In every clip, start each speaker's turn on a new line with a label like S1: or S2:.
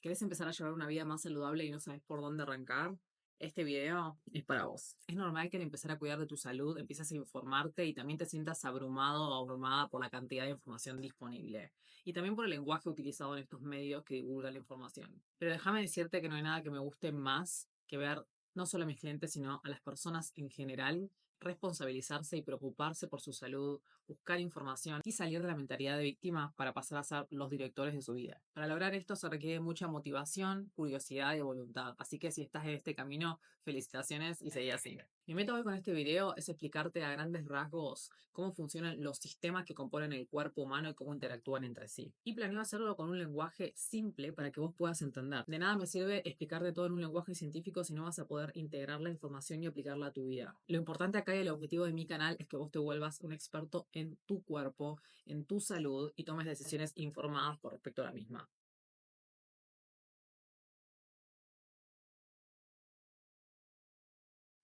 S1: ¿Querés empezar a llevar una vida más saludable y no sabes por dónde arrancar? Este video es para vos. Es normal que al empezar a cuidar de tu salud empieces a informarte y también te sientas abrumado o abrumada por la cantidad de información disponible y también por el lenguaje utilizado en estos medios que divulgan la información. Pero déjame decirte que no hay nada que me guste más que ver no solo a mis clientes, sino a las personas en general responsabilizarse y preocuparse por su salud, buscar información y salir de la mentalidad de víctima para pasar a ser los directores de su vida. Para lograr esto se requiere mucha motivación, curiosidad y voluntad. Así que si estás en este camino, felicitaciones y seguí así. Mi meta hoy con este video es explicarte a grandes rasgos cómo funcionan los sistemas que componen el cuerpo humano y cómo interactúan entre sí. Y planeo hacerlo con un lenguaje simple para que vos puedas entender. De nada me sirve explicarte todo en un lenguaje científico si no vas a poder integrar la información y aplicarla a tu vida. Lo importante acá y el objetivo de mi canal es que vos te vuelvas un experto en tu cuerpo, en tu salud y tomes decisiones informadas con respecto a la misma.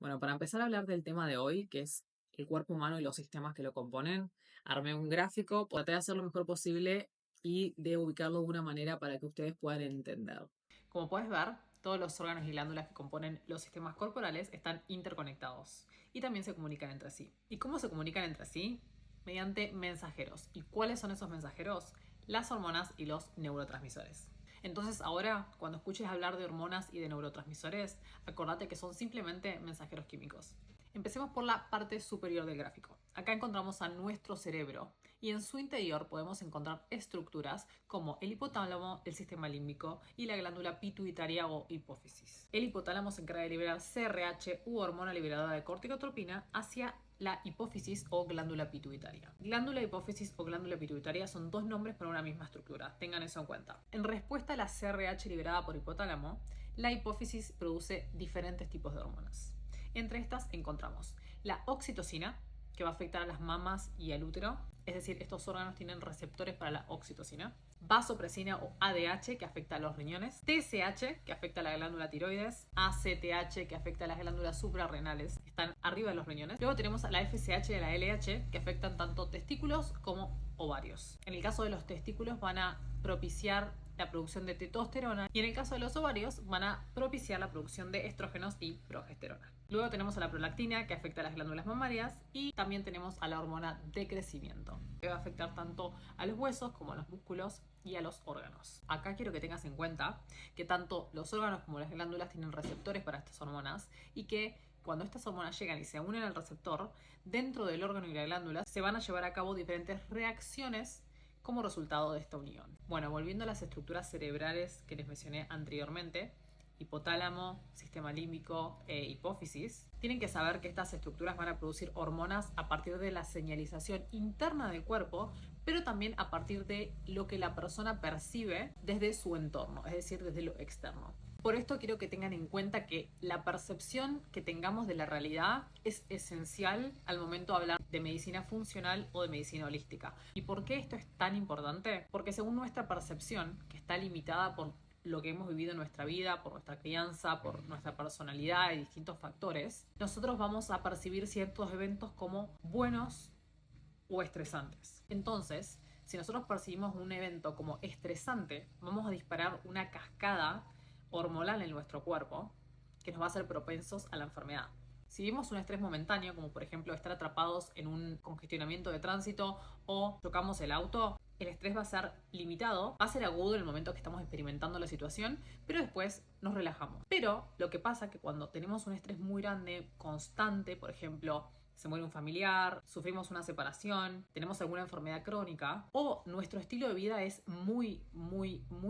S1: Bueno, para empezar a hablar del tema de hoy, que es el cuerpo humano y los sistemas que lo componen, armé un gráfico, traté de hacer lo mejor posible y de ubicarlo de una manera para que ustedes puedan entender. Como puedes ver, todos los órganos y glándulas que componen los sistemas corporales están interconectados y también se comunican entre sí. ¿Y cómo se comunican entre sí? Mediante mensajeros. ¿Y cuáles son esos mensajeros? Las hormonas y los neurotransmisores. Entonces ahora, cuando escuches hablar de hormonas y de neurotransmisores, acordate que son simplemente mensajeros químicos. Empecemos por la parte superior del gráfico. Acá encontramos a nuestro cerebro y en su interior podemos encontrar estructuras como el hipotálamo, el sistema límbico y la glándula pituitaria o hipófisis. El hipotálamo se encarga de liberar CRH u hormona liberadora de corticotropina hacia la hipófisis o glándula pituitaria. Glándula hipófisis o glándula pituitaria son dos nombres para una misma estructura, tengan eso en cuenta. En respuesta a la CRH liberada por hipotálamo, la hipófisis produce diferentes tipos de hormonas. Entre estas encontramos la oxitocina, que va a afectar a las mamas y al útero, es decir, estos órganos tienen receptores para la oxitocina. Vasopresina o ADH, que afecta a los riñones. TSH, que afecta a la glándula tiroides. ACTH, que afecta a las glándulas suprarrenales, que están arriba de los riñones. Luego tenemos a la FSH y a la LH, que afectan tanto testículos como ovarios. En el caso de los testículos van a propiciar la producción de testosterona y en el caso de los ovarios van a propiciar la producción de estrógenos y progesterona. Luego tenemos a la prolactina, que afecta a las glándulas mamarias, y también tenemos a la hormona de crecimiento, que va a afectar tanto a los huesos como a los músculos y a los órganos. Acá quiero que tengas en cuenta que tanto los órganos como las glándulas tienen receptores para estas hormonas y que cuando estas hormonas llegan y se unen al receptor, dentro del órgano y la glándula se van a llevar a cabo diferentes reacciones como resultado de esta unión. Bueno, volviendo a las estructuras cerebrales que les mencioné anteriormente, hipotálamo, sistema límbico e hipófisis, tienen que saber que estas estructuras van a producir hormonas a partir de la señalización interna del cuerpo, pero también a partir de lo que la persona percibe desde su entorno, es decir, desde lo externo. Por esto quiero que tengan en cuenta que la percepción que tengamos de la realidad es esencial al momento de hablar de medicina funcional o de medicina holística. ¿Y por qué esto es tan importante? Porque según nuestra percepción, que está limitada por lo que hemos vivido en nuestra vida, por nuestra crianza, por nuestra personalidad y distintos factores, nosotros vamos a percibir ciertos eventos como buenos o estresantes. Entonces, si nosotros percibimos un evento como estresante, vamos a disparar una cascada hormonal en nuestro cuerpo que nos va a hacer propensos a la enfermedad. Si vivimos un estrés momentáneo, como por ejemplo estar atrapados en un congestionamiento de tránsito o chocamos el auto, el estrés va a ser limitado, va a ser agudo en el momento que estamos experimentando la situación, pero después nos relajamos. Pero lo que pasa es que cuando tenemos un estrés muy grande, constante, por ejemplo, se muere un familiar, sufrimos una separación, tenemos alguna enfermedad crónica o nuestro estilo de vida es muy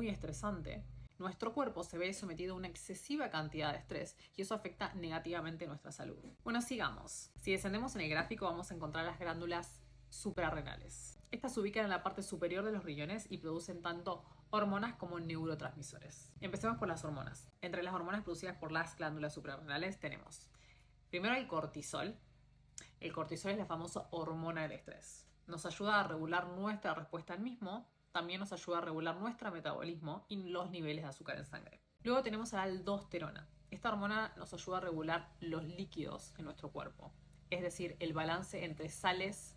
S1: estresante, nuestro cuerpo se ve sometido a una excesiva cantidad de estrés y eso afecta negativamente nuestra salud. Bueno, sigamos. Si descendemos en el gráfico vamos a encontrar las glándulas suprarrenales. Estas se ubican en la parte superior de los riñones y producen tanto hormonas como neurotransmisores. Empecemos por las hormonas. Entre las hormonas producidas por las glándulas suprarrenales tenemos primero el cortisol. El cortisol es la famosa hormona del estrés. Nos ayuda a regular nuestra respuesta al mismo, también nos ayuda a regular nuestro metabolismo y los niveles de azúcar en sangre. Luego tenemos a la aldosterona. Esta hormona nos ayuda a regular los líquidos en nuestro cuerpo, es decir, el balance entre sales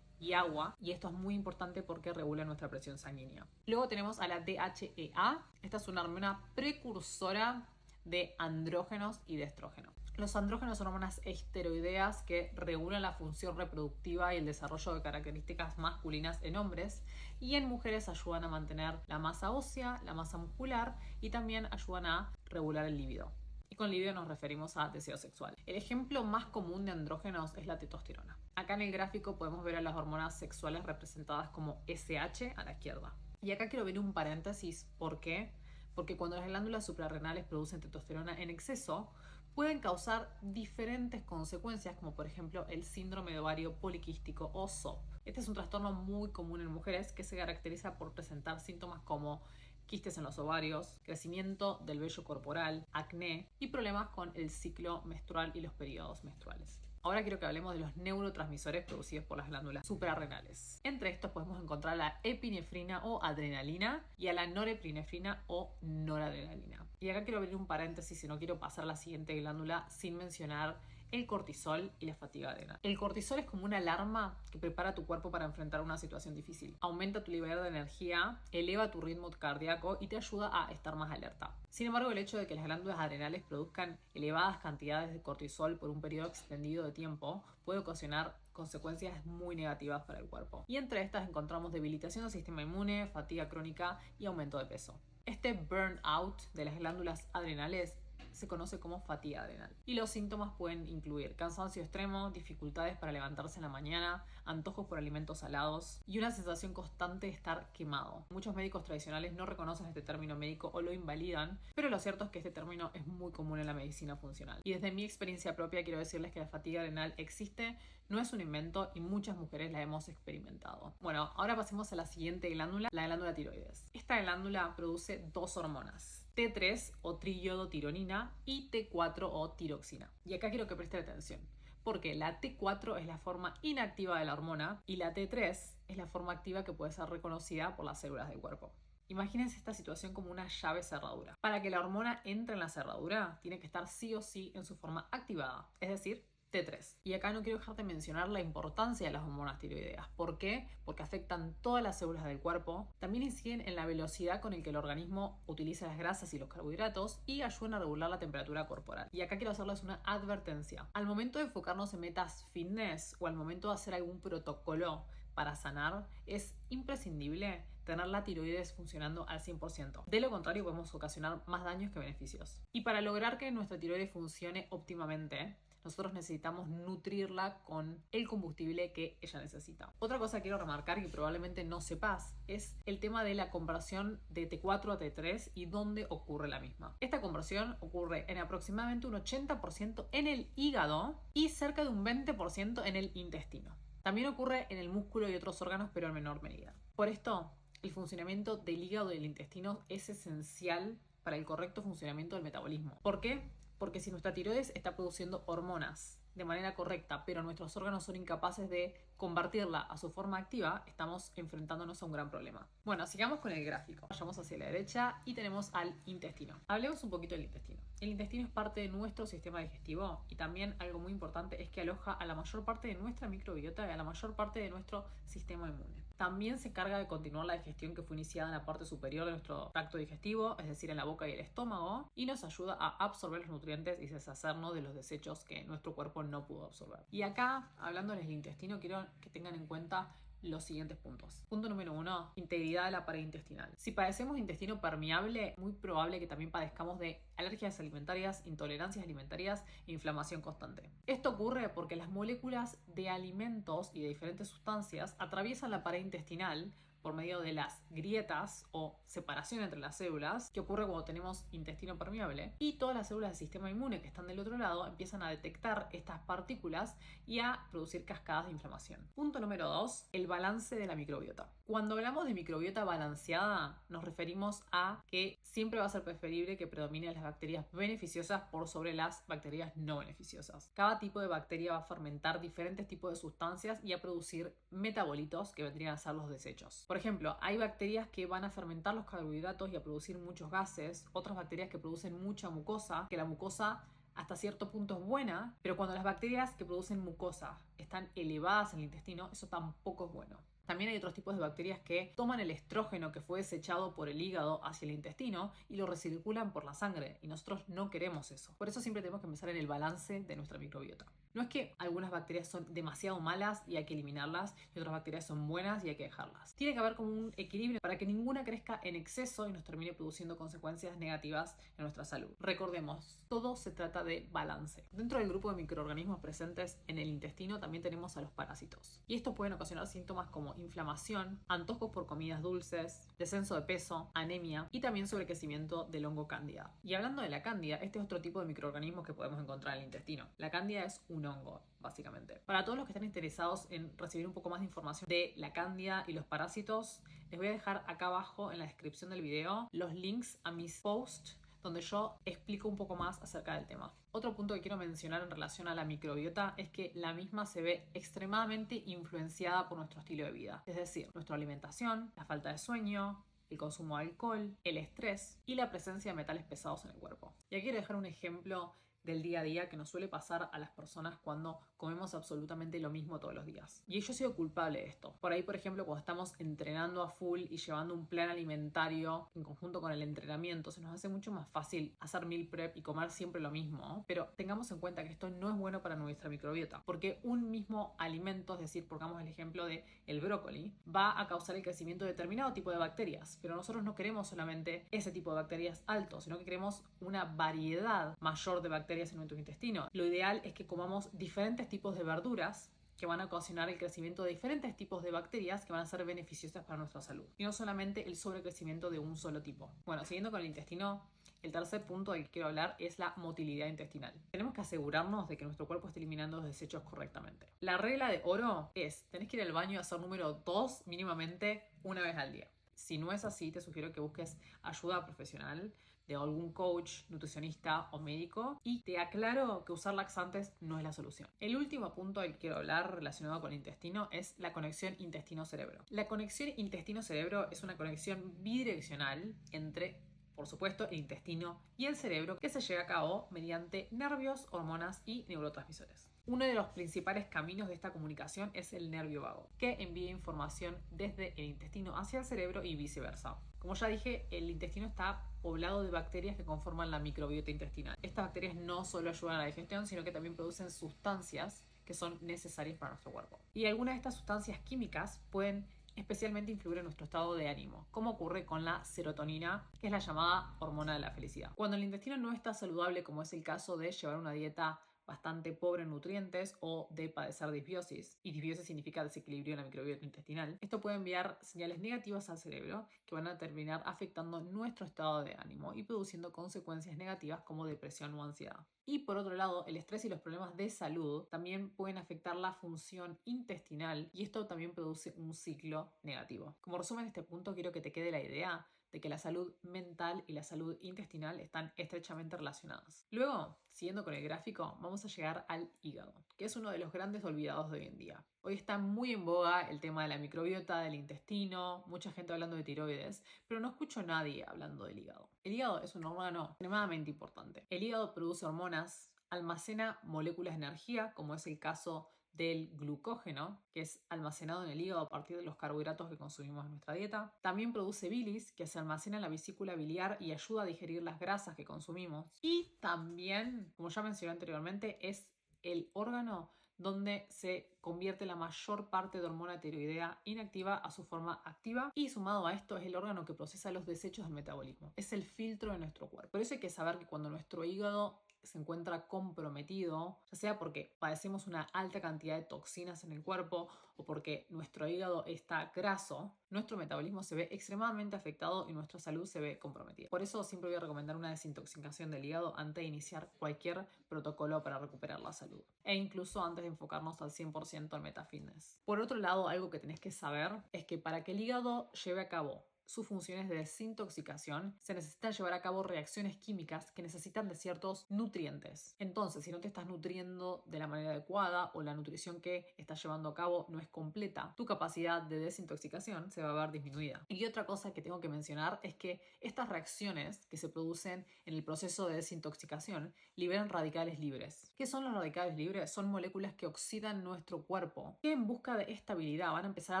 S1: y agua, y esto es muy importante porque regula nuestra presión sanguínea. Luego tenemos a la DHEA. Esta es una hormona precursora de andrógenos y de estrógeno. Los andrógenos son hormonas esteroideas que regulan la función reproductiva y el desarrollo de características masculinas en hombres, y en mujeres ayudan a mantener la masa ósea, la masa muscular, y también ayudan a regular el líbido. Y con líbido nos referimos a deseo sexual. El ejemplo más común de andrógenos es la testosterona. Acá en el gráfico podemos ver a las hormonas sexuales representadas como SH a la izquierda. Y acá quiero ver un paréntesis. ¿Por qué? Porque cuando las glándulas suprarrenales producen testosterona en exceso, pueden causar diferentes consecuencias, como por ejemplo el síndrome de ovario poliquístico o SOP. Este es un trastorno muy común en mujeres que se caracteriza por presentar síntomas como quistes en los ovarios, crecimiento del vello corporal, acné y problemas con el ciclo menstrual y los periodos menstruales. Ahora quiero que hablemos de los neurotransmisores producidos por las glándulas suprarrenales. Entre estos podemos encontrar la epinefrina o adrenalina y a la norepinefrina o noradrenalina. Y acá quiero abrir un paréntesis y no quiero pasar a la siguiente glándula sin mencionar el cortisol y la fatiga adrenal. El cortisol es como una alarma que prepara tu cuerpo para enfrentar una situación difícil. Aumenta tu nivel de energía, eleva tu ritmo cardíaco y te ayuda a estar más alerta. Sin embargo, el hecho de que las glándulas adrenales produzcan elevadas cantidades de cortisol por un periodo extendido de tiempo puede ocasionar consecuencias muy negativas para el cuerpo. Y entre estas encontramos debilitación del sistema inmune, fatiga crónica y aumento de peso. Este burnout de las glándulas adrenales se conoce como fatiga adrenal. Y los síntomas pueden incluir cansancio extremo, dificultades para levantarse en la mañana, antojos por alimentos salados y una sensación constante de estar quemado. Muchos médicos tradicionales no reconocen este término médico o lo invalidan, pero lo cierto es que este término es muy común en la medicina funcional. Y desde mi experiencia propia quiero decirles que la fatiga adrenal existe, no es un invento y muchas mujeres la hemos experimentado. Bueno, ahora pasemos a la siguiente glándula, la glándula tiroides. Esta glándula produce dos hormonas: T3 o triodotironina y T4 o tiroxina. Y acá quiero que presten atención, porque la T4 es la forma inactiva de la hormona y la T3 es la forma activa que puede ser reconocida por las células del cuerpo. Imagínense esta situación como una llave cerradura. Para que la hormona entre en la cerradura, tiene que estar sí o sí en su forma activada, es decir, T3. Y acá no quiero dejar de mencionar la importancia de las hormonas tiroideas. ¿Por qué? Porque afectan todas las células del cuerpo, también inciden en la velocidad con el que el organismo utiliza las grasas y los carbohidratos y ayudan a regular la temperatura corporal. Y acá quiero hacerles una advertencia. Al momento de enfocarnos en metas fitness o al momento de hacer algún protocolo para sanar, es imprescindible tener la tiroides funcionando al 100%. De lo contrario, podemos ocasionar más daños que beneficios. Y para lograr que nuestra tiroides funcione óptimamente, nosotros necesitamos nutrirla con el combustible que ella necesita. Otra cosa que quiero remarcar que probablemente no sepas es el tema de la conversión de T4 a T3 y dónde ocurre la misma. Esta conversión ocurre en aproximadamente un 80% en el hígado y cerca de un 20% en el intestino. También ocurre en el músculo y otros órganos, pero en menor medida. Por esto, el funcionamiento del hígado y del intestino es esencial para el correcto funcionamiento del metabolismo. ¿Por qué? Porque si nuestra tiroides está produciendo hormonas de manera correcta, pero nuestros órganos son incapaces de convertirla a su forma activa, estamos enfrentándonos a un gran problema. Bueno, sigamos con el gráfico. Vayamos hacia la derecha y tenemos al intestino. Hablemos un poquito del intestino. El intestino es parte de nuestro sistema digestivo y también algo muy importante es que aloja a la mayor parte de nuestra microbiota y a la mayor parte de nuestro sistema inmune. También se encarga de continuar la digestión que fue iniciada en la parte superior de nuestro tracto digestivo, es decir, en la boca y el estómago, y nos ayuda a absorber los nutrientes y deshacernos de los desechos que nuestro cuerpo no pudo absorber. Y acá, hablándoles del intestino, quiero que tengan en cuenta los siguientes puntos. Punto número 1, integridad de la pared intestinal. Si padecemos intestino permeable, muy probable que también padezcamos de alergias alimentarias, intolerancias alimentarias e inflamación constante. Esto ocurre porque las moléculas de alimentos y de diferentes sustancias atraviesan la pared intestinal por medio de las grietas o separación entre las células, que ocurre cuando tenemos intestino permeable, y todas las células del sistema inmune que están del otro lado empiezan a detectar estas partículas y a producir cascadas de inflamación. Punto número 2, el balance de la microbiota. Cuando hablamos de microbiota balanceada, nos referimos a que siempre va a ser preferible que predominen las bacterias beneficiosas por sobre las bacterias no beneficiosas. Cada tipo de bacteria va a fermentar diferentes tipos de sustancias y a producir metabolitos que vendrían a ser los desechos. Por ejemplo, hay bacterias que van a fermentar los carbohidratos y a producir muchos gases, otras bacterias que producen mucha mucosa, que la mucosa
S2: hasta cierto punto es buena, pero cuando las bacterias que producen mucosa están elevadas en el intestino, eso tampoco es bueno. También hay otros tipos de bacterias que toman el estrógeno que fue desechado por el hígado hacia el intestino y lo recirculan por la sangre, y nosotros no queremos eso. Por eso siempre tenemos que pensar en el balance de nuestra microbiota. No es que algunas bacterias son demasiado malas y hay que eliminarlas, y otras bacterias son buenas y hay que dejarlas. Tiene que haber como un equilibrio para que ninguna crezca en exceso y nos termine produciendo consecuencias negativas en nuestra salud. Recordemos, todo se trata de balance. Dentro del grupo de microorganismos presentes en el intestino también tenemos a los parásitos. Y estos pueden ocasionar síntomas como inflamación, antojos por comidas dulces, descenso de peso, anemia y también sobrecrecimiento del hongo cándida. Y hablando de la cándida, este es otro tipo de microorganismos que podemos encontrar en el intestino. La cándida es un hongo, básicamente. Para todos los que están interesados en recibir un poco más de información de la cándida y los parásitos, les voy a dejar acá abajo en la descripción del video los links a mis posts donde yo explico un poco más acerca del tema. Otro punto que quiero mencionar en relación a la microbiota es que la misma se ve extremadamente influenciada por nuestro estilo de vida, es decir, nuestra alimentación, la falta de sueño, el consumo de alcohol, el estrés y la presencia de metales pesados en el cuerpo. Y aquí quiero dejar un ejemplo del día a día que nos suele pasar a las personas cuando comemos absolutamente lo mismo todos los días. Y yo he sido culpable de esto. Por ahí, por ejemplo, cuando estamos entrenando a full y llevando un plan alimentario en conjunto con el entrenamiento, se nos hace mucho más fácil hacer meal prep y comer siempre lo mismo. Pero tengamos en cuenta que esto no es bueno para nuestra microbiota, porque un mismo alimento, es decir, pongamos el ejemplo de el brócoli, va a causar el crecimiento de determinado tipo de bacterias, pero nosotros no queremos solamente ese tipo de bacterias alto, sino que queremos una variedad mayor de bacterias en nuestro intestino. Lo ideal es que comamos diferentes tipos de verduras que van a ocasionar el crecimiento de diferentes tipos de bacterias que van a ser beneficiosas para nuestra salud, y no solamente el sobrecrecimiento de un solo tipo. Bueno, siguiendo con el intestino, el tercer punto del que quiero hablar es la motilidad intestinal. Tenemos que asegurarnos de que nuestro cuerpo esté eliminando los desechos correctamente. La regla de oro es, tenés que ir al baño y hacer número 2 mínimamente una vez al día. Si no es así, te sugiero que busques ayuda profesional de algún coach, nutricionista o médico, y te aclaro que usar laxantes no es la solución. El último punto del que quiero hablar relacionado con el intestino es la conexión intestino-cerebro. La conexión intestino-cerebro es una conexión bidireccional entre, por supuesto, el intestino y el cerebro, que se lleva a cabo mediante nervios, hormonas y neurotransmisores. Uno de los principales caminos de esta comunicación es el nervio vago, que envía información desde el intestino hacia el cerebro y viceversa. Como ya dije, el intestino está poblado de bacterias que conforman la microbiota intestinal. Estas bacterias no solo ayudan a la digestión, sino que también producen sustancias que son necesarias para nuestro cuerpo. Y algunas de estas sustancias químicas pueden especialmente influir en nuestro estado de ánimo, como ocurre con la serotonina, que es la llamada hormona de la felicidad. Cuando el intestino no está saludable, como es el caso de llevar una dieta bastante pobre en nutrientes o de padecer disbiosis, y disbiosis significa desequilibrio en la microbiota intestinal, esto puede enviar señales negativas al cerebro que van a terminar afectando nuestro estado de ánimo y produciendo consecuencias negativas como depresión o ansiedad. Y por otro lado, el estrés y los problemas de salud también pueden afectar la función intestinal, y esto también produce un ciclo negativo. Como resumen de este punto, quiero que te quede la idea de que la salud mental y la salud intestinal están estrechamente relacionadas. Luego, siguiendo con el gráfico, vamos a llegar al hígado, que es uno de los grandes olvidados de hoy en día. Hoy está muy en boga el tema de la microbiota, del intestino, mucha gente hablando de tiroides, pero no escucho a nadie hablando del hígado. El hígado es un órgano extremadamente importante. El hígado produce hormonas, almacena moléculas de energía, como es el caso del glucógeno, que es almacenado en el hígado a partir de los carbohidratos que consumimos en nuestra dieta. También produce bilis, que se almacena en la vesícula biliar y ayuda a digerir las grasas que consumimos. Y también, como ya mencioné anteriormente, es el órgano donde se convierte la mayor parte de hormona tiroidea inactiva a su forma activa, y sumado a esto es el órgano que procesa los desechos del metabolismo. Es el filtro de nuestro cuerpo. Por eso hay que saber que cuando nuestro hígado se encuentra comprometido, ya sea porque padecemos una alta cantidad de toxinas en el cuerpo o porque nuestro hígado está graso, nuestro metabolismo se ve extremadamente afectado y nuestra salud se ve comprometida. Por eso siempre voy a recomendar una desintoxicación del hígado antes de iniciar cualquier protocolo para recuperar la salud, e incluso antes de enfocarnos al 100% al MetaFitness. Por otro lado, algo que tenés que saber es que para que el hígado lleve a cabo sus funciones de desintoxicación, se necesitan llevar a cabo reacciones químicas que necesitan de ciertos nutrientes. Entonces, si no te estás nutriendo de la manera adecuada o la nutrición que estás llevando a cabo no es completa, tu capacidad de desintoxicación se va a ver disminuida. Y otra cosa que tengo que mencionar es que estas reacciones que se producen en el proceso de desintoxicación liberan radicales libres. ¿Qué son los radicales libres? Son moléculas que oxidan nuestro cuerpo, que en busca de estabilidad van a empezar a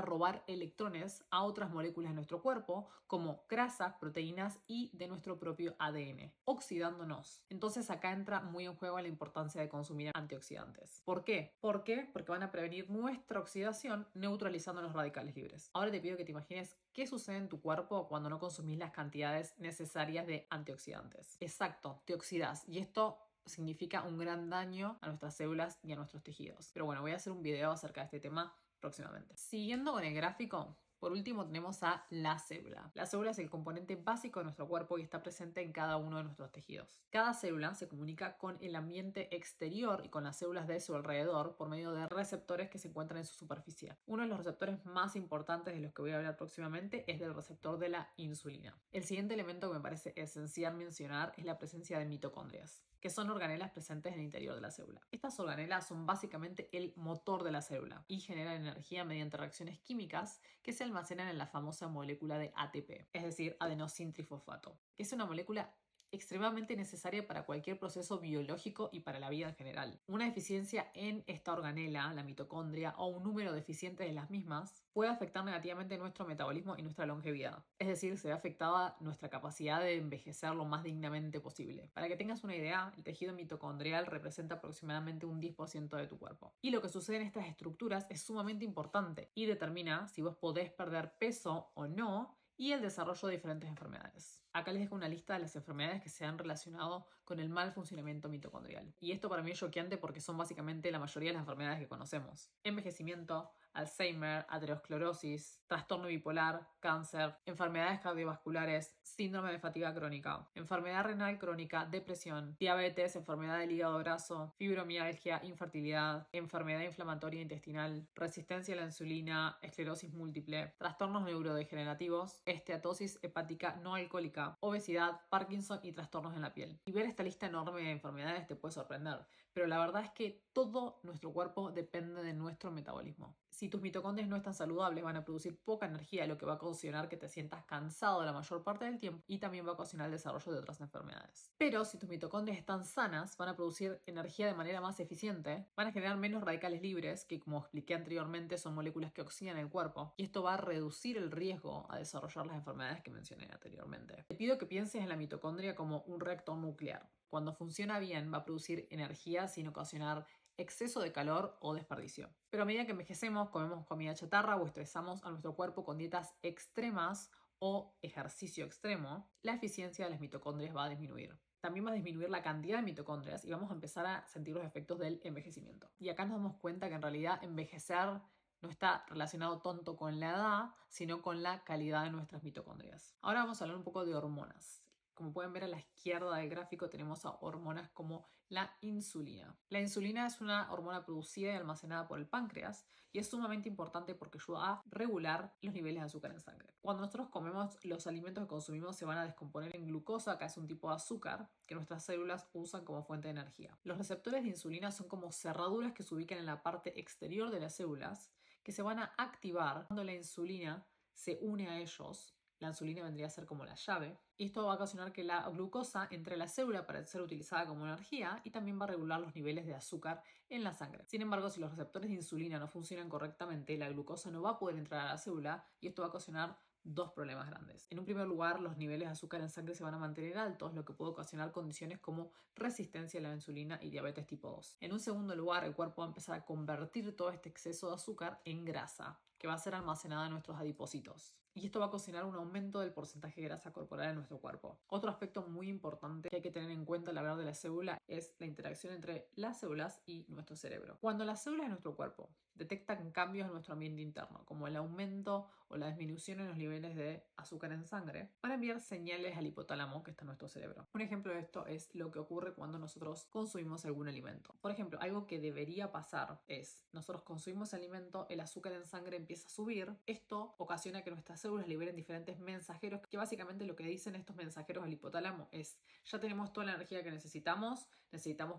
S2: robar electrones a otras moléculas de nuestro cuerpo, como grasas, proteínas y de nuestro propio ADN, oxidándonos. Entonces acá entra muy en juego la importancia de consumir antioxidantes. ¿Por qué? ¿Por qué? Porque van a prevenir nuestra oxidación neutralizando los radicales libres. Ahora te pido que te imagines qué sucede en tu cuerpo cuando no consumís las cantidades necesarias de antioxidantes. Exacto, te oxidas. Y esto significa un gran daño a nuestras células y a nuestros tejidos. Pero bueno, voy a hacer un video acerca de este tema próximamente. Siguiendo con el gráfico, por último tenemos a la célula. La célula es el componente básico de nuestro cuerpo y está presente en cada uno de nuestros tejidos. Cada célula se comunica con el ambiente exterior y con las células de su alrededor por medio de receptores que se encuentran en su superficie. Uno de los receptores más importantes de los que voy a hablar próximamente es del receptor de la insulina. El siguiente elemento que me parece esencial mencionar es la presencia de mitocondrias, que son organelas presentes en el interior de la célula. Estas organelas son básicamente el motor de la célula y generan energía mediante reacciones químicas que se almacenan en la famosa molécula de ATP, es decir, adenosintrifosfato, que es una molécula extremadamente necesaria para cualquier proceso biológico y para la vida en general. Una deficiencia en esta organela, la mitocondria, o un número deficiente de las mismas puede afectar negativamente nuestro metabolismo y nuestra longevidad. Es decir, se ve afectada nuestra capacidad de envejecer lo más dignamente posible. Para que tengas una idea, el tejido mitocondrial representa aproximadamente un 10% de tu cuerpo. Y lo que sucede en estas estructuras es sumamente importante y determina si vos podés perder peso o no y el desarrollo de diferentes enfermedades. Acá les dejo una lista de las enfermedades que se han relacionado con el mal funcionamiento mitocondrial. Y esto para mí es choqueante porque son básicamente la mayoría de las enfermedades que conocemos. Envejecimiento, Alzheimer, aterosclerosis, trastorno bipolar, cáncer, enfermedades cardiovasculares, síndrome de fatiga crónica, enfermedad renal crónica, depresión, diabetes, enfermedad del hígado graso, fibromialgia, infertilidad, enfermedad inflamatoria intestinal, resistencia a la insulina, esclerosis múltiple, trastornos neurodegenerativos, esteatosis hepática no alcohólica, obesidad, Parkinson y trastornos en la piel. Y ver esta lista enorme de enfermedades te puede sorprender, pero la verdad es que todo nuestro cuerpo depende de nuestro metabolismo. Si tus mitocondrias no están saludables, van a producir poca energía, lo que va a ocasionar que te sientas cansado la mayor parte del tiempo y también va a ocasionar el desarrollo de otras enfermedades. Pero si tus mitocondrias están sanas, van a producir energía de manera más eficiente, van a generar menos radicales libres, que como expliqué anteriormente son moléculas que oxidan el cuerpo, y esto va a reducir el riesgo a desarrollar las enfermedades que mencioné anteriormente. Te pido que pienses en la mitocondria como un reactor nuclear. Cuando funciona bien, va a producir energía sin ocasionar exceso de calor o desperdicio. Pero a medida que envejecemos, comemos comida chatarra o estresamos a nuestro cuerpo con dietas extremas o ejercicio extremo, la eficiencia de las mitocondrias va a disminuir. También va a disminuir la cantidad de mitocondrias y vamos a empezar a sentir los efectos del envejecimiento. Y acá nos damos cuenta que en realidad envejecer no está relacionado tanto con la edad, sino con la calidad de nuestras mitocondrias. Ahora vamos a hablar un poco de hormonas. Como pueden ver a la izquierda del gráfico tenemos a hormonas como la insulina. La insulina es una hormona producida y almacenada por el páncreas y es sumamente importante porque ayuda a regular los niveles de azúcar en sangre. Cuando nosotros comemos, los alimentos que consumimos se van a descomponer en glucosa, que es un tipo de azúcar que nuestras células usan como fuente de energía. Los receptores de insulina son como cerraduras que se ubican en la parte exterior de las células que se van a activar cuando la insulina se une a ellos. La insulina vendría a ser como la llave. Y esto va a ocasionar que la glucosa entre a la célula para ser utilizada como energía y también va a regular los niveles de azúcar en la sangre. Sin embargo, si los receptores de insulina no funcionan correctamente, la glucosa no va a poder entrar a la célula y esto va a ocasionar dos problemas grandes. En un primer lugar, los niveles de azúcar en sangre se van a mantener altos, lo que puede ocasionar condiciones como resistencia a la insulina y diabetes tipo 2. En un segundo lugar, el cuerpo va a empezar a convertir todo este exceso de azúcar en grasa, que va a ser almacenada en nuestros adipocitos. Y esto va a ocasionar un aumento del porcentaje de grasa corporal en nuestro cuerpo. Otro aspecto muy importante que hay que tener en cuenta al hablar de la célula es la interacción entre las células y nuestro cerebro. Cuando las células de nuestro cuerpo detectan cambios en nuestro ambiente interno, como el aumento o la disminución en los niveles de azúcar en sangre, van a enviar señales al hipotálamo que está en nuestro cerebro. Un ejemplo de esto es lo que ocurre cuando nosotros consumimos algún alimento. Por ejemplo, algo que debería pasar es, nosotros consumimos alimento, el azúcar en sangre empieza a subir, esto ocasiona que nuestras células liberen diferentes mensajeros, que básicamente lo que dicen estos mensajeros al hipotálamo es: ya tenemos toda la energía que necesitamos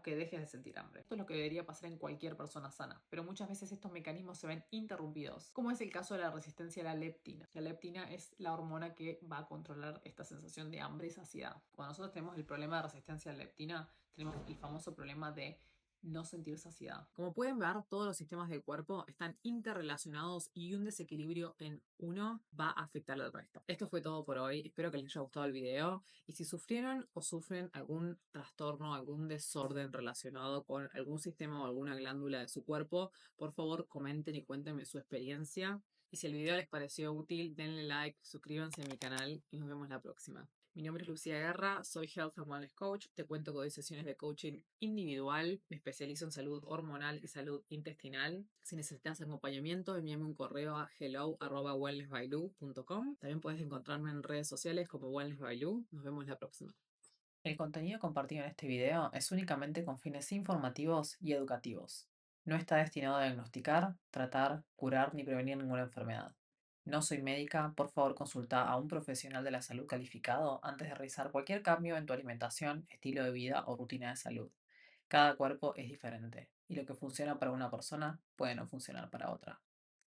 S2: que dejes de sentir hambre. Esto es lo que debería pasar en cualquier persona sana, pero muchas veces estos mecanismos se ven interrumpidos, como es el caso de la resistencia a la leptina. La leptina es la hormona que va a controlar esta sensación de hambre y saciedad. Cuando nosotros tenemos el problema de resistencia a la leptina, tenemos el famoso problema de no sentir saciedad.
S1: Como pueden ver, todos los sistemas del cuerpo están interrelacionados y un desequilibrio en uno va a afectar al resto. Esto fue todo por hoy. Espero que les haya gustado el video y si sufrieron o sufren algún trastorno, algún desorden relacionado con algún sistema o alguna glándula de su cuerpo, por favor comenten y cuéntenme su experiencia. Y si el video les pareció útil, denle like, suscríbanse a mi canal y nos vemos la próxima. Mi nombre es Lucía Guerra, soy Health and Wellness Coach, te cuento que doy sesiones de coaching individual, me especializo en salud hormonal y salud intestinal. Si necesitas acompañamiento, envíame un correo a hello@wellnessbylou.com. También puedes encontrarme en redes sociales como Wellness by Lou. Nos vemos la próxima. El contenido compartido en este video es únicamente con fines informativos y educativos. No está destinado a diagnosticar, tratar, curar ni prevenir ninguna enfermedad. No soy médica, por favor consulta a un profesional de la salud calificado antes de realizar cualquier cambio en tu alimentación, estilo de vida o rutina de salud. Cada cuerpo es diferente y lo que funciona para una persona puede no funcionar para otra.